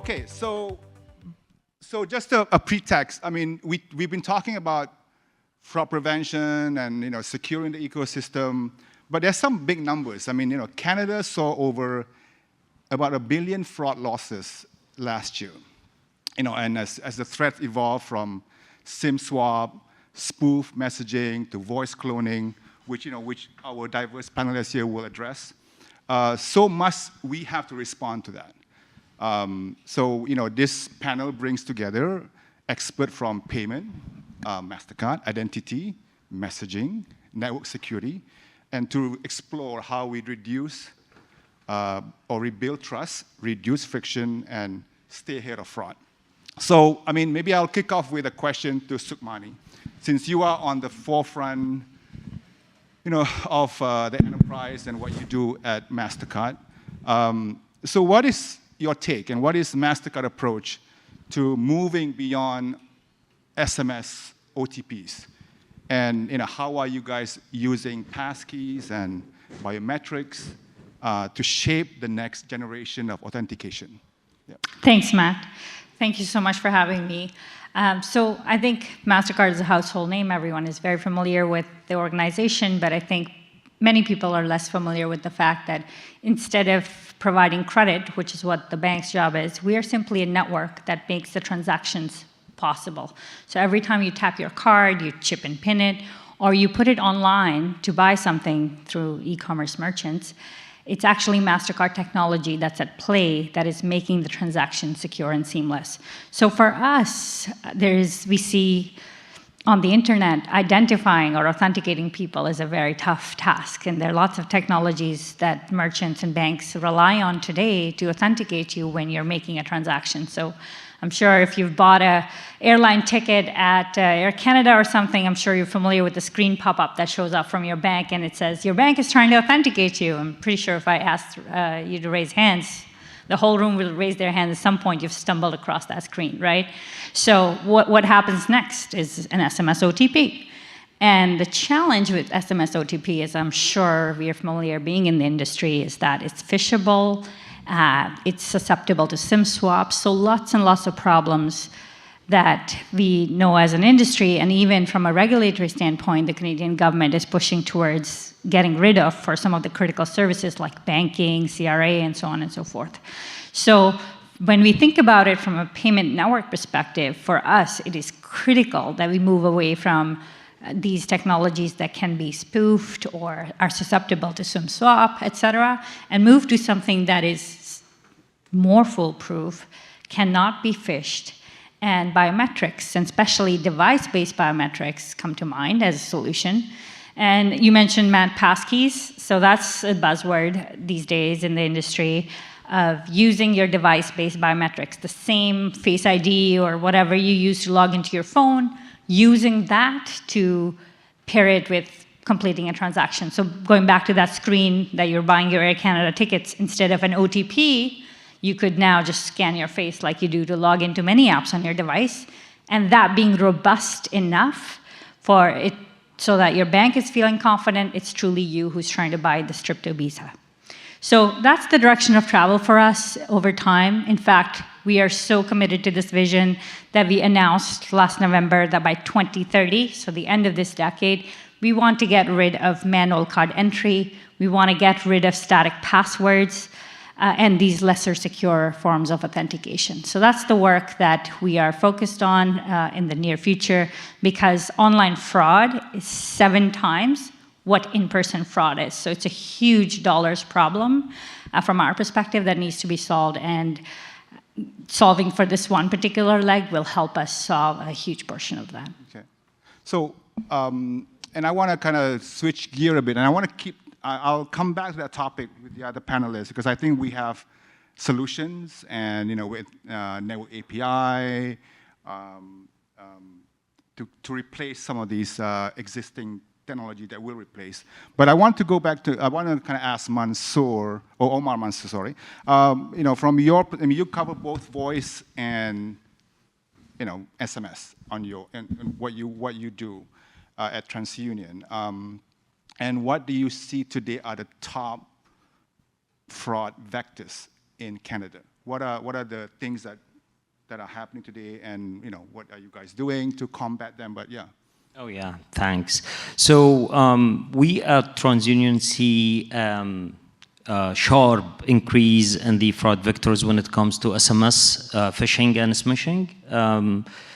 Okay, so just a pretext. I mean, we've been talking about fraud prevention and securing the ecosystem, but there's some big numbers. I mean, Canada saw over about 1 billion fraud losses last year. And as the threat evolved from SIM swap, spoof messaging to voice cloning, which our diverse panelists here will address, so must we have to respond to that. This panel brings together experts from payment, Mastercard, identity, messaging, network security, and to explore how we reduce or rebuild trust, reduce friction, and stay ahead of fraud. So, I mean, maybe I'll kick off with a question to Sukhmani. Since you are on the forefront of the enterprise and what you do at Mastercard, so what is your take and what is Mastercard approach to moving beyond SMS OTPs? And how are you guys using passkeys and biometrics to shape the next generation of authentication? Yeah. Thanks, Matt. Thank you so much for having me. So I think Mastercard is a household name. Everyone is very familiar with the organization, but I think many people are less familiar with the fact that instead of providing credit, which is what the bank's job is, we are simply a network that makes the transactions possible. So every time you tap your card, you chip and pin it, or you put it online to buy something through e-commerce merchants, it's actually Mastercard technology that's at play that is making the transaction secure and seamless. So for us, we see on the internet, identifying or authenticating people is a very tough task. And there are lots of technologies that merchants and banks rely on today to authenticate you when you're making a transaction. So I'm sure if you've bought an airline ticket at Air Canada or something, I'm sure you're familiar with the screen pop-up that shows up from your bank and it says, your bank is trying to authenticate you. I'm pretty sure if I asked you to raise hands, the whole room will raise their hand. At some point, you've stumbled across that screen, right? So what happens next is an SMS OTP. And the challenge with SMS OTP, as I'm sure we are familiar being in the industry, is that it's phishable, it's susceptible to SIM swaps, so lots and lots of problems that we know as an industry, and even from a regulatory standpoint, the Canadian government is pushing towards getting rid of for some of the critical services like banking, CRA, and so on and so forth. So when we think about it from a payment network perspective, for us, it is critical that we move away from these technologies that can be spoofed or are susceptible to SIM swap, et cetera, and move to something that is more foolproof, cannot be phished, and biometrics, and especially device-based biometrics, come to mind as a solution. And you mentioned, Matt, passkeys. So that's a buzzword these days in the industry of using your device-based biometrics, the same Face ID or whatever you use to log into your phone, using that to pair it with completing a transaction. So going back to that screen that you're buying your Air Canada tickets, instead of an OTP, you could now just scan your face like you do to log into many apps on your device, and that being robust enough for it so that your bank is feeling confident it's truly you who's trying to buy the Stripto visa. So that's the direction of travel for us over time. In fact, we are so committed to this vision that we announced last November that by 2030, so the end of this decade, we want to get rid of manual card entry. We want to get rid of static passwords and these lesser secure forms of authentication. So that's the work that we are focused on in the near future, because online fraud is 7 times what in-person fraud is. So it's a huge dollars problem from our perspective that needs to be solved, and solving for this one particular leg will help us solve a huge portion of that. Okay. So, and I want to kind of switch gear a bit, and I want to I'll come back to that topic with the other panelists, because I think we have solutions, and with network API to replace some of these existing technology that will replace. But I want to go back to, I want to kind of ask Mansour, or Omar Mansour, sorry. From your, I mean, you cover both voice and SMS on your, and what you do at TransUnion. And what do you see today are the top fraud vectors in Canada what are the things that are happening today, and what are you guys doing to combat them? But yeah. Oh yeah, thanks. So we at TransUnion see sharp increase in the fraud vectors when it comes to SMS, phishing and smishing,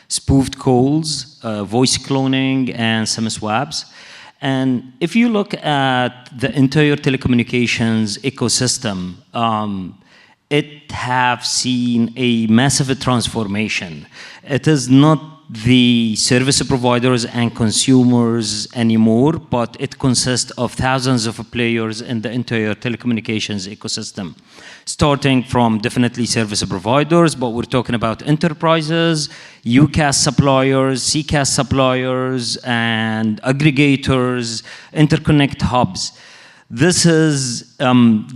spoofed calls, voice cloning, and SIM swaps. And if you look at the entire telecommunications ecosystem, it have seen a massive transformation. It is not the service providers and consumers anymore, but it consists of thousands of players in the entire telecommunications ecosystem. Starting from definitely service providers, but we're talking about enterprises, UCaaS suppliers, CCaaS suppliers, and aggregators, interconnect hubs. This is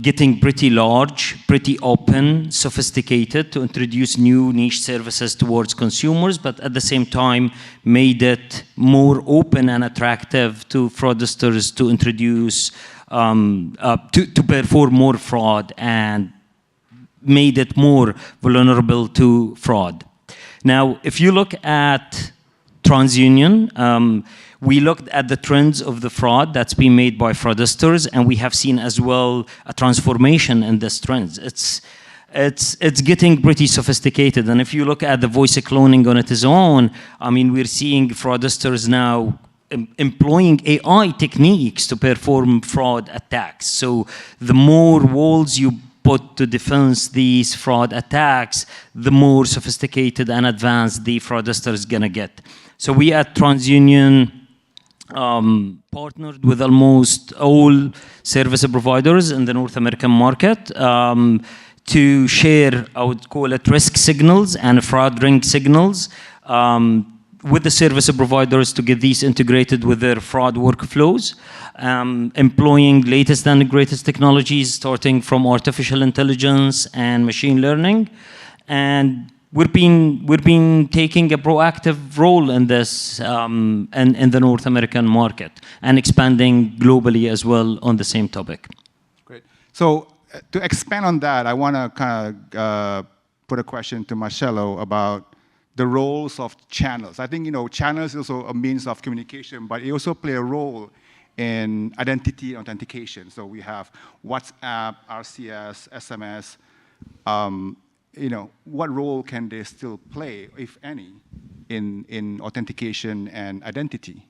getting pretty large, pretty open, sophisticated to introduce new niche services towards consumers, but at the same time made it more open and attractive to fraudsters to introduce, to perform more fraud, and made it more vulnerable to fraud. Now, if you look at TransUnion, we looked at the trends of the fraud that's been made by fraudsters, and we have seen as well a transformation in these trends. It's getting pretty sophisticated, and if you look at the voice cloning on its own, I mean, we're seeing fraudsters now employing AI techniques to perform fraud attacks. So the more walls you put to defense these fraud attacks, the more sophisticated and advanced the fraudster is gonna get. So we at TransUnion partnered with almost all service providers in the North American market to share, I would call it, risk signals and fraud ring signals with the service providers to get these integrated with their fraud workflows, employing latest and greatest technologies starting from artificial intelligence and machine learning. And we've been taking a proactive role in this in the North American market and expanding globally as well on the same topic. Great. So to expand on that, I want to kind of put a question to Marcelo about the roles of channels. I think channels is also a means of communication, but it also play a role in identity and authentication. So we have WhatsApp, RCS, SMS. What role can they still play, if any, in authentication and identity?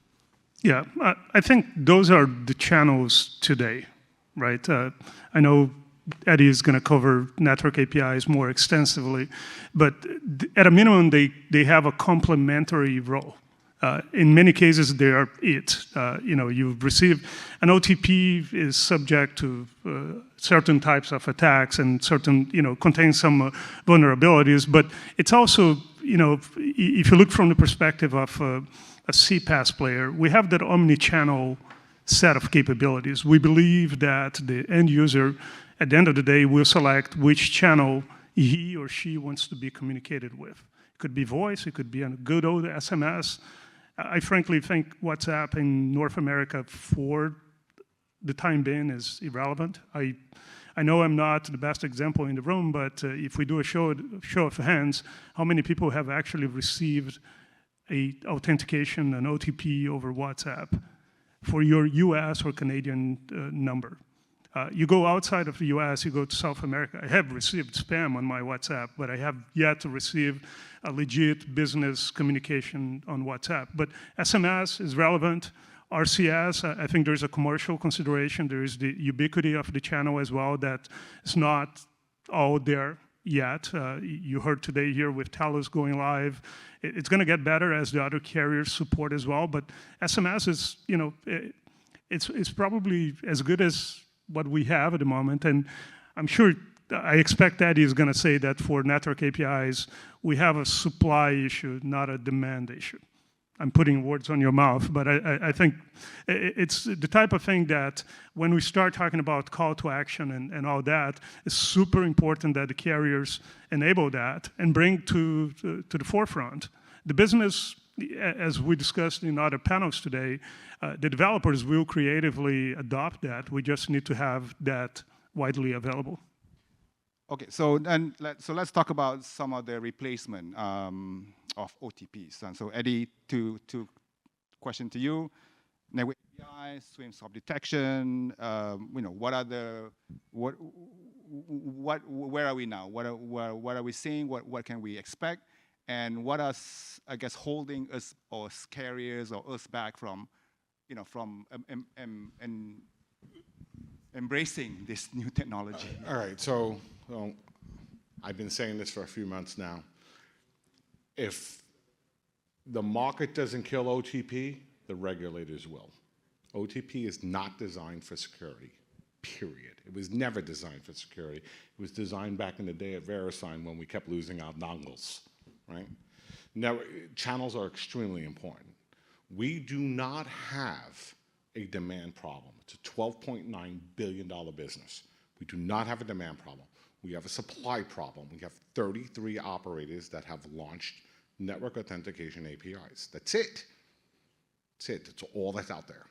Yeah, I think those are the channels today, right? I know Eddie is going to cover network APIs more extensively, but at a minimum, they have a complementary role. In many cases, they are it. You receive an OTP is subject to certain types of attacks and certain, contains some vulnerabilities. But it's also, if you look from the perspective of a CPaaS player, we have that omni-channel set of capabilities. We believe that the end user, at the end of the day, will select which channel he or she wants to be communicated with. It could be voice, it could be a good old SMS. I frankly think WhatsApp in North America for the time being is irrelevant. I know I'm not the best example in the room, but if we do a show of hands, how many people have actually received an authentication, an OTP over WhatsApp for your US or Canadian number? You go outside of the US, you go to South America. I have received spam on my WhatsApp, but I have yet to receive a legit business communication on WhatsApp. But SMS is relevant. RCS, I think there's a commercial consideration. There is the ubiquity of the channel as well that is not all there yet. You heard today here with Talos going live. It's going to get better as the other carriers support as well. But SMS is, it's probably as good as what we have at the moment. And I'm sure, I expect Eddie is going to say that for network APIs, we have a supply issue, not a demand issue. I'm putting words on your mouth, but I think it's the type of thing that when we start talking about call to action and all that, it's super important that the carriers enable that and bring to the forefront. The business, as we discussed in other panels today, the developers will creatively adopt that. We just need to have that widely available. Okay, so then let's talk about some of the replacement of OTPs. And so Eddie, two question to you: network APIs, swim swap detection. What are the where are we now? What are we seeing? What can we expect? And what are, I guess, holding us or carriers or us back from embracing this new technology? All right, so I've been saying this for a few months now. If the market doesn't kill OTP, the regulators will. OTP is not designed for security, period. It was never designed for security. It was designed back in the day at VeriSign when we kept losing our dongles, right? Now, channels are extremely important. We do not have a demand problem. It's a $12.9 billion business. We do not have a demand problem. We have a supply problem. We have 33 operators that have launched network authentication APIs. That's it. That's it. That's all that's out there.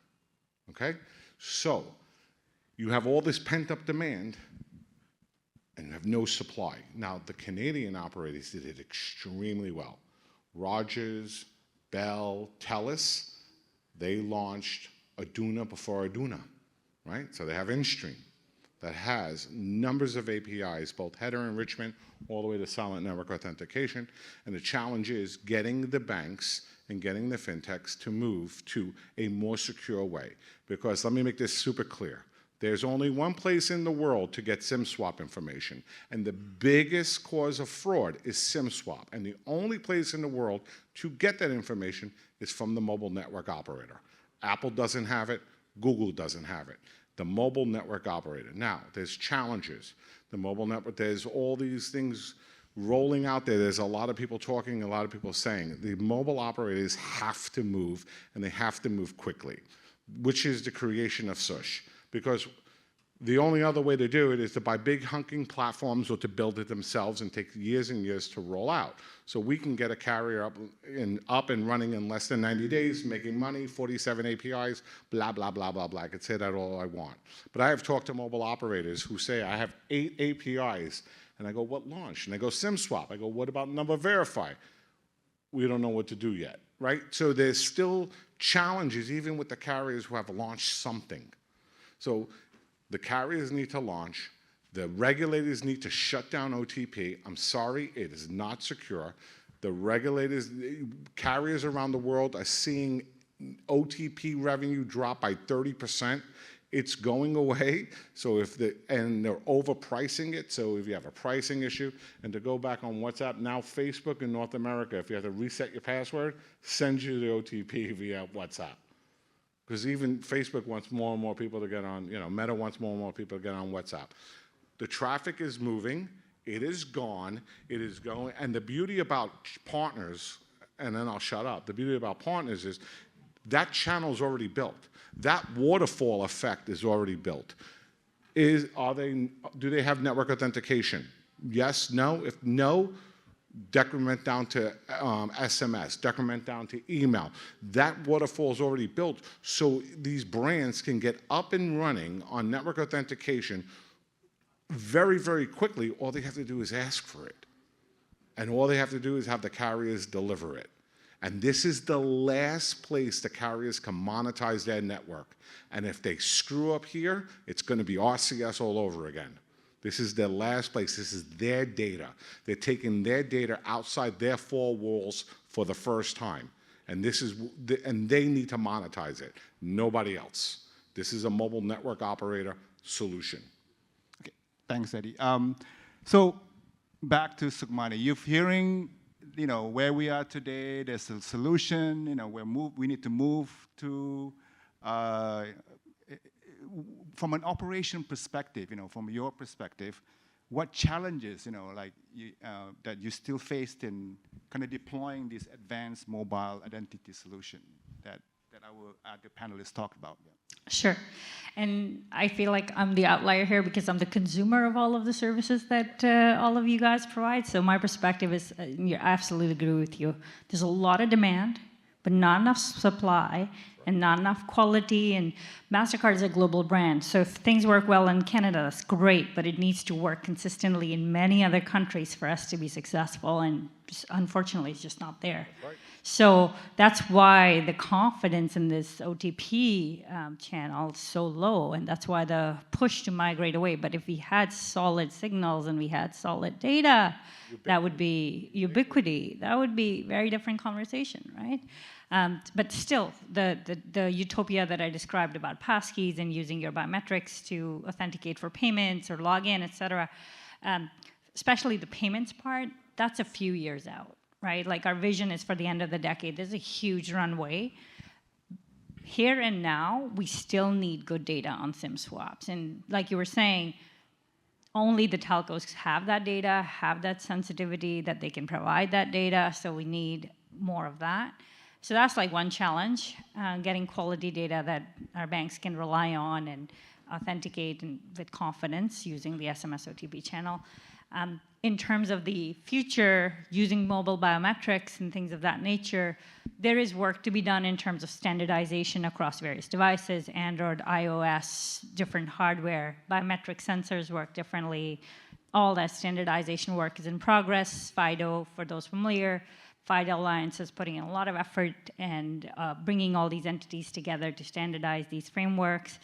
Okay? So you have all this pent-up demand and you have no supply. Now, the Canadian operators did it extremely well. Rogers, Bell, TELUS, they launched Aduna before Aduna, right? So they have InStream that has numbers of APIs, both header enrichment all the way to silent network authentication. And the challenge is getting the banks and getting the fintechs to move to a more secure way. Because let me make this super clear. There's only one place in the world to get SIM swap information. And the biggest cause of fraud is SIM swap. And the only place in the world to get that information is from the mobile network operator. Apple doesn't have it. Google doesn't have it. The mobile network operator. Now, there's challenges. The mobile network, there's all these things rolling out there. There's a lot of people talking, a lot of people saying. The mobile operators have to move, and they have to move quickly, which is the creation of Shush. Because the only other way to do it is to buy big hunking platforms or to build it themselves and take years and years to roll out. So we can get a carrier up and running in less than 90 days, making money, 47 APIs, blah, blah, blah, blah, blah. I could say that all I want. But I have talked to mobile operators who say, I have 8 APIs. And I go, what launched? And they go, SIM swap. I go, what about number verify? We don't know what to do yet, right? So there's still challenges even with the carriers who have launched something. So the carriers need to launch. The regulators need to shut down OTP. I'm sorry, it is not secure. The regulators, carriers around the world are seeing OTP revenue drop by 30%. It's going away. So and they're overpricing it. So if you have a pricing issue, and to go back on WhatsApp, now Facebook in North America, if you have to reset your password, sends you the OTP via WhatsApp. Because even Facebook wants more and more people to get on, Meta wants more and more people to get on WhatsApp. The traffic is moving, it is gone, it is going, and the beauty about partners, and then I'll shut up, the beauty about partners is that channel's already built. That waterfall effect is already built. Do they have network authentication? Yes, no? If no, decrement down to SMS, decrement down to email. That waterfall is already built, so these brands can get up and running on network authentication very, very quickly. All they have to do is ask for it. And all they have to do is have the carriers deliver it. And this is the last place the carriers can monetize their network. And if they screw up here, it's going to be RCS all over again. This is their last place. This is their data. They're taking their data outside their 4 walls for the first time. And they need to monetize it. Nobody else. This is a mobile network operator solution. Okay, thanks, Eddie. So back to Sukhmani. You're hearing, where we are today. There's a solution. We need to move to. From an operation perspective, from your perspective, what challenges, that you still faced in kind of deploying this advanced mobile identity solution that the panelists talked about? Yeah. Sure. And I feel like I'm the outlier here because I'm the consumer of all of the services that all of you guys provide. So my perspective is, I absolutely agree with you. There's a lot of demand, but not enough supply. and not enough quality. And Mastercard is a global brand, so if things work well in Canada, that's great, but it needs to work consistently in many other countries for us to be successful, and just, unfortunately, it's just not there. Right. So that's why the confidence in this OTP channel is so low, and that's why the push to migrate away. But if we had solid signals and we had solid data, that would be ubiquity. That would be a very different conversation, right? But still, the utopia that I described about passkeys and using your biometrics to authenticate for payments or log in, et cetera, especially the payments part, that's a few years out. Right? Like our vision is for the end of the decade. There's a huge runway. Here and now, we still need good data on SIM swaps. And like you were saying, only the telcos have that data, have that sensitivity that they can provide that data. So we need more of that. So that's like one challenge, getting quality data that our banks can rely on and authenticate and with confidence using the SMS OTP channel. In terms of the future, using mobile biometrics and things of that nature, there is work to be done in terms of standardization across various devices, Android, iOS, different hardware. Biometric sensors work differently. All that standardization work is in progress. FIDO, for those familiar, FIDO Alliance is putting in a lot of effort and bringing all these entities together to standardize these frameworks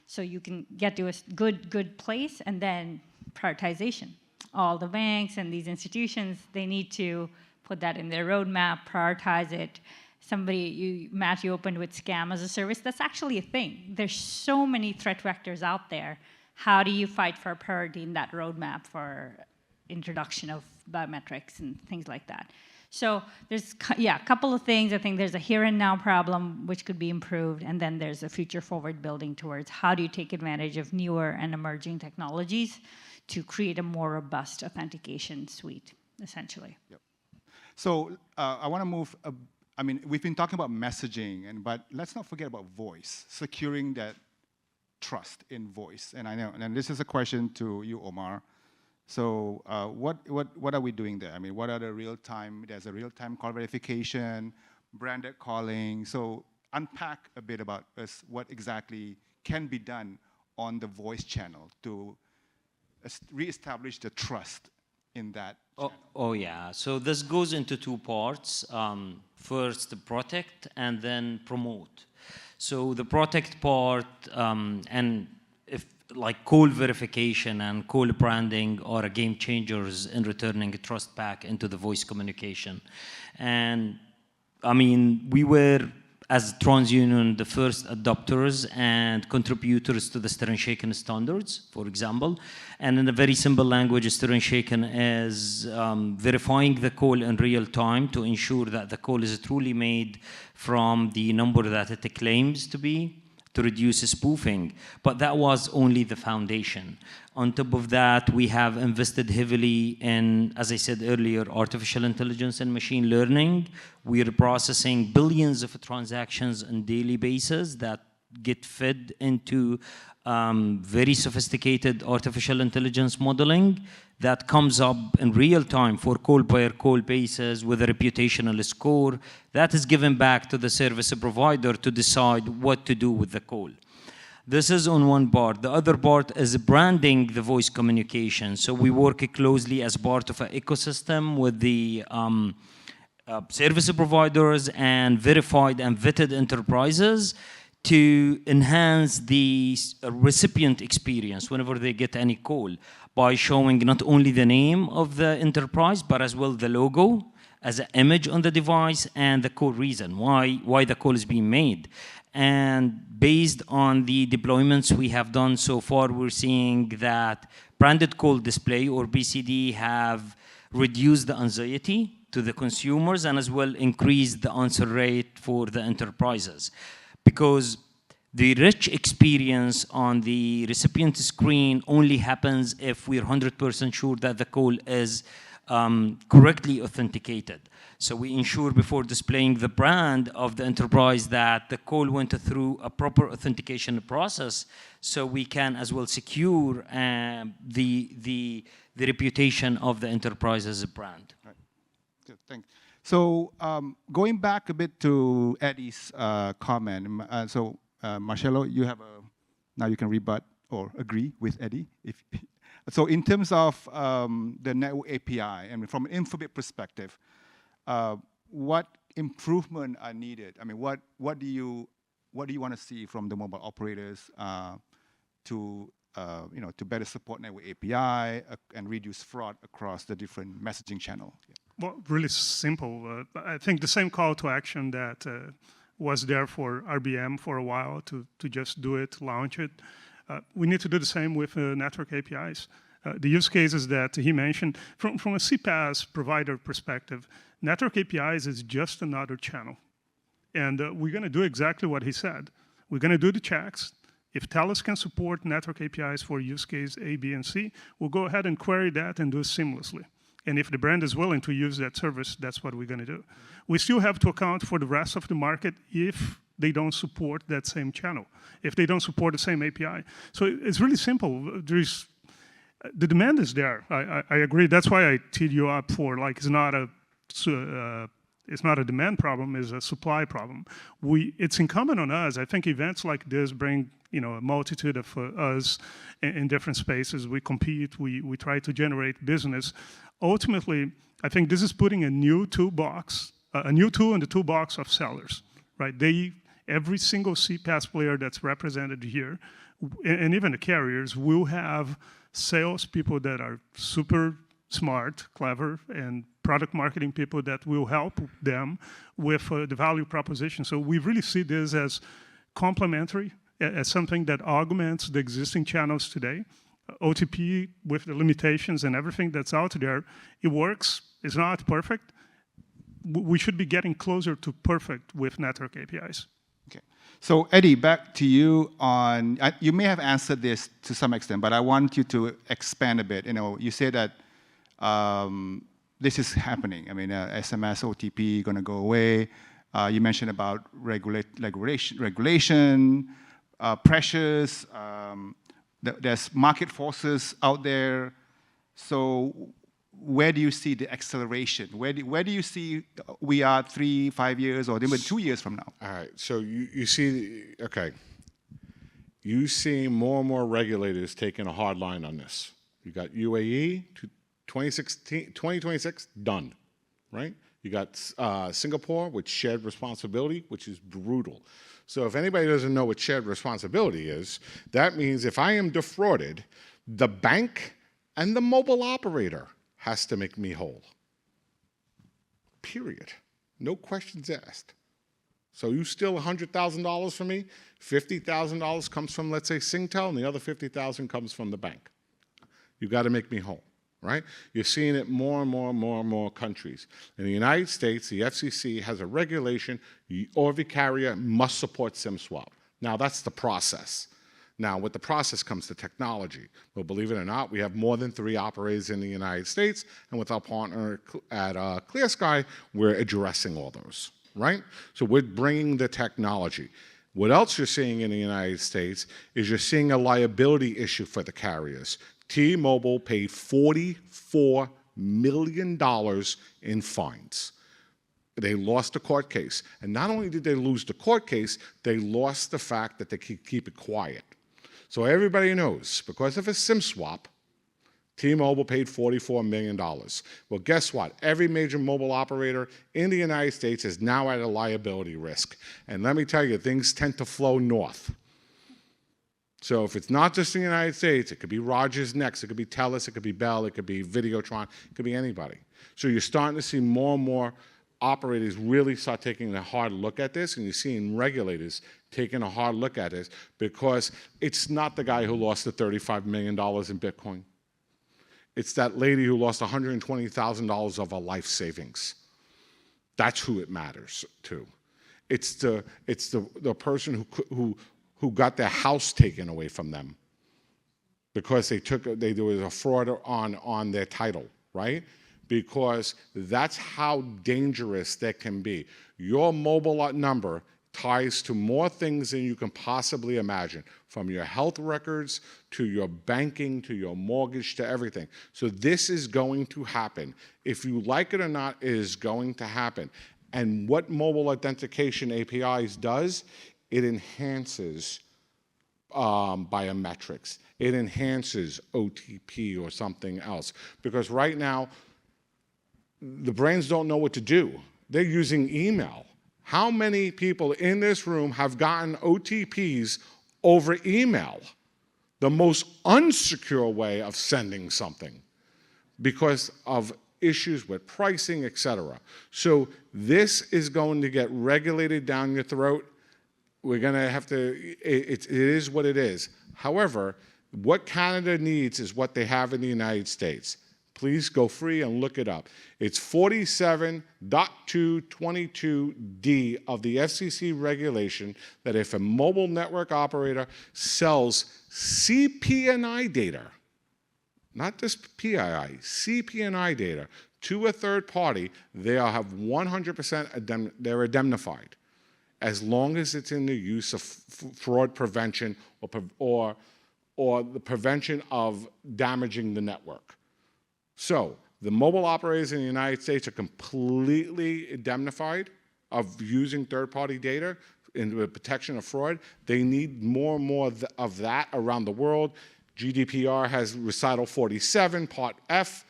so you can get to a good place, and then prioritization. All the banks and these institutions, they need to put that in their roadmap, prioritize it. Matt, you opened with scam as a service. That's actually a thing. There's so many threat vectors out there. How do you fight for priority in that roadmap for introduction of biometrics and things like that? So there's, a couple of things. I think there's a here and now problem which could be improved, and then there's a future forward building towards how do you take advantage of newer and emerging technologies to create a more robust authentication suite, essentially. Yep. So I want to move, I mean, we've been talking about messaging, but let's not forget about voice, securing that trust in voice. And I know, and this is a question to you, Omar. So what are we doing there? I mean, what are the real-time, there's a real-time call verification, branded calling. So unpack a bit about us, what exactly can be done on the voice channel to reestablish the trust in that channel. Oh yeah, so this goes into two parts. First, protect and then promote. So the protect part, and if like call verification and call branding are game changers in returning trust back into the voice communication. And I mean, we were, as TransUnion, the first adopters and contributors to the Stir and Shaken standards, for example. And in a very simple language, Stir and Shaken is verifying the call in real time to ensure that the call is truly made from the number that it claims to be, to reduce spoofing. But that was only the foundation. On top of that, we have invested heavily in, as I said earlier, artificial intelligence and machine learning. We are processing billions of transactions on a daily basis that get fed into very sophisticated artificial intelligence modeling that comes up in real time for call-by-call basis with a reputational score that is given back to the service provider to decide what to do with the call. This is on one part. The other part is branding the voice communication. So we work closely as part of an ecosystem with the service providers and verified and vetted enterprises to enhance the recipient experience whenever they get any call by showing not only the name of the enterprise, but as well the logo as an image on the device and the call reason, why the call is being made. And based on the deployments we have done so far, we're seeing that branded call display or BCD have reduced the anxiety to the consumers and as well increased the answer rate for the enterprises. Because the rich experience on the recipient screen only happens if we're 100% sure that the call is correctly authenticated. So we ensure before displaying the brand of the enterprise that the call went through a proper authentication process so we can as well secure the reputation of the enterprise as a brand. Right. Good, thanks. So going back a bit to Eddie's comment, Marcelo, you have now you can rebut or agree with Eddie. So in terms of the network API, and from an Infobip perspective, what improvement are needed? I mean, what do you want to see from the mobile operators to better support network API and reduce fraud across the different messaging channel? Yeah. Well, really simple. I think the same call to action that was there for RBM for a while to just do it, launch it. We need to do the same with network APIs. The use cases that he mentioned, from a CPaaS provider perspective, network APIs is just another channel. And we're going to do exactly what he said. We're going to do the checks. If TELUS can support network APIs for use case A, B, and C, we'll go ahead and query that and do it seamlessly. And if the brand is willing to use that service, that's what we're going to do. We still have to account for the rest of the market if they don't support that same channel, if they don't support the same API. So it's really simple. The demand is there. I agree. That's why I teed you up for, like, it's not a demand problem, it's a supply problem. It's incumbent on us. I think events like this bring a multitude of us in different spaces. We compete, we try to generate business. Ultimately, I think this is putting a new toolbox, a new tool in the toolbox of sellers, right? Every single CPaaS player that's represented here, and even the carriers, will have salespeople that are super smart, clever, and product marketing people that will help them with the value proposition. So we really see this as complementary, as something that augments the existing channels today. OTP, with the limitations and everything that's out there, it works. It's not perfect. We should be getting closer to perfect with network APIs. Okay. So Eddie, back to you on, you may have answered this to some extent, but I want you to expand a bit. You say that this is happening. I mean, SMS, OTP going to go away. You mentioned about regulation, pressures. There's market forces out there. So where do you see the acceleration? Where do you see we are 3, 5 years, or even 2 years from now? All right. So you see, okay. You see more and more regulators taking a hard line on this. You got UAE, 2026, done, right? You got Singapore with shared responsibility, which is brutal. So if anybody doesn't know what shared responsibility is, that means if I am defrauded, the bank and the mobile operator has to make me whole. Period. No questions asked. So you steal $100,000 from me, $50,000 comes from, let's say, Singtel, and the other $50,000 comes from the bank. You got to make me whole. Right? You're seeing it more and more and more and more countries. In the United States, the FCC has a regulation, every carrier must support SIM swap. Now, that's the process. Now, with the process comes the technology. Well, believe it or not, we have more than 3 operators in the United States, and with our partner at ClearSky, we're addressing all those, right? So we're bringing the technology. What else you're seeing in the United States is you're seeing a liability issue for the carriers. T-Mobile paid $44 million in fines. They lost the court case. And not only did they lose the court case, they lost the fact that they could keep it quiet. So everybody knows, because of a SIM swap, T-Mobile paid $44 million. Well, guess what? Every major mobile operator in the United States is now at a liability risk. And let me tell you, things tend to flow north. So if it's not just in the United States, it could be Rogers next, it could be TELUS, it could be Bell, it could be Videotron, it could be anybody. So you're starting to see more and more operators really start taking a hard look at this, and you're seeing regulators taking a hard look at this, because it's not the guy who lost the $35 million in Bitcoin. It's that lady who lost $120,000 of her life savings. That's who it matters to. It's the person who got their house taken away from them because there was a fraud on their title, right? Because that's how dangerous that can be. Your mobile number ties to more things than you can possibly imagine, from your health records to your banking to your mortgage to everything. So this is going to happen. If you like it or not, it is going to happen. And what mobile authentication APIs does, it enhances biometrics. It enhances OTP or something else. Because right now, the brains don't know what to do. They're using email. How many people in this room have gotten OTPs over email? The most unsecure way of sending something because of issues with pricing, etc. So this is going to get regulated down your throat. We're going to have to, it is what it is. However, what Canada needs is what they have in the United States. Please go free and look it up. It's 47.222D of the FCC regulation that if a mobile network operator sells CP&I data, not just PII, CP&I data, to a third party, they have 100% they're indemnified, as long as it's in the use of fraud prevention or the prevention of damaging the network. So the mobile operators in the United States are completely indemnified of using third-party data in the protection of fraud. They need more and more of that around the world. GDPR has recital 47, part F.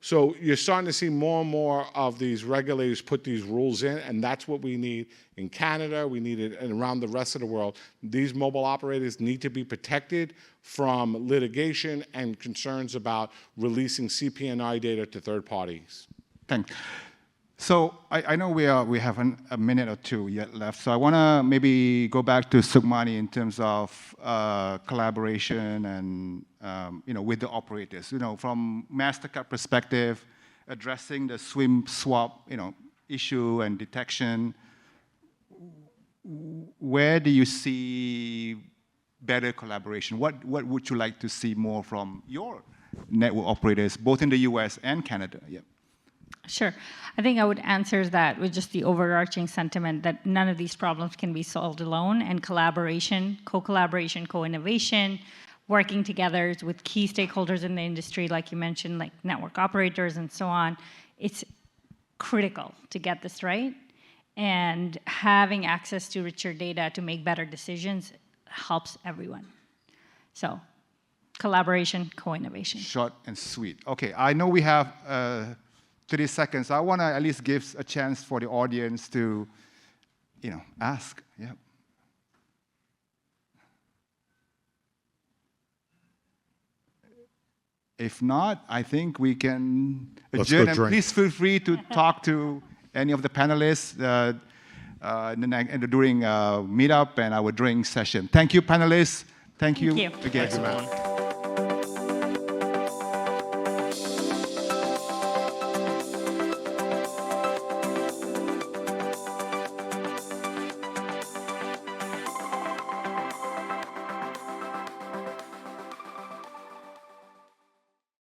So you're starting to see more and more of these regulators put these rules in, and that's what we need in Canada. We need it around the rest of the world. These mobile operators need to be protected from litigation and concerns about releasing CP&I data to third parties. Thanks. So I know we have a minute or two yet left. So I want to maybe go back to Sukhmani in terms of collaboration and with the operators. From Mastercard perspective, addressing the swim swap issue and detection. Where do you see better collaboration? What would you like to see more from your network operators, both in the U.S. and Canada? Yeah. Sure. I think I would answer that with just the overarching sentiment that none of these problems can be solved alone, and collaboration, co-collaboration, co-innovation, working together with key stakeholders in the industry, like you mentioned, like network operators and so on. It's critical to get this right, and having access to richer data to make better decisions helps everyone. So collaboration, co-innovation. Short and sweet. Okay, I know we have 30 seconds. I want to at least give a chance for the audience to, ask. Yeah. If not, I think we can adjourn. And please feel free to talk to any of the panelists during meetup and our drink session. Thank you, panelists. Thank you again. Thanks, everyone.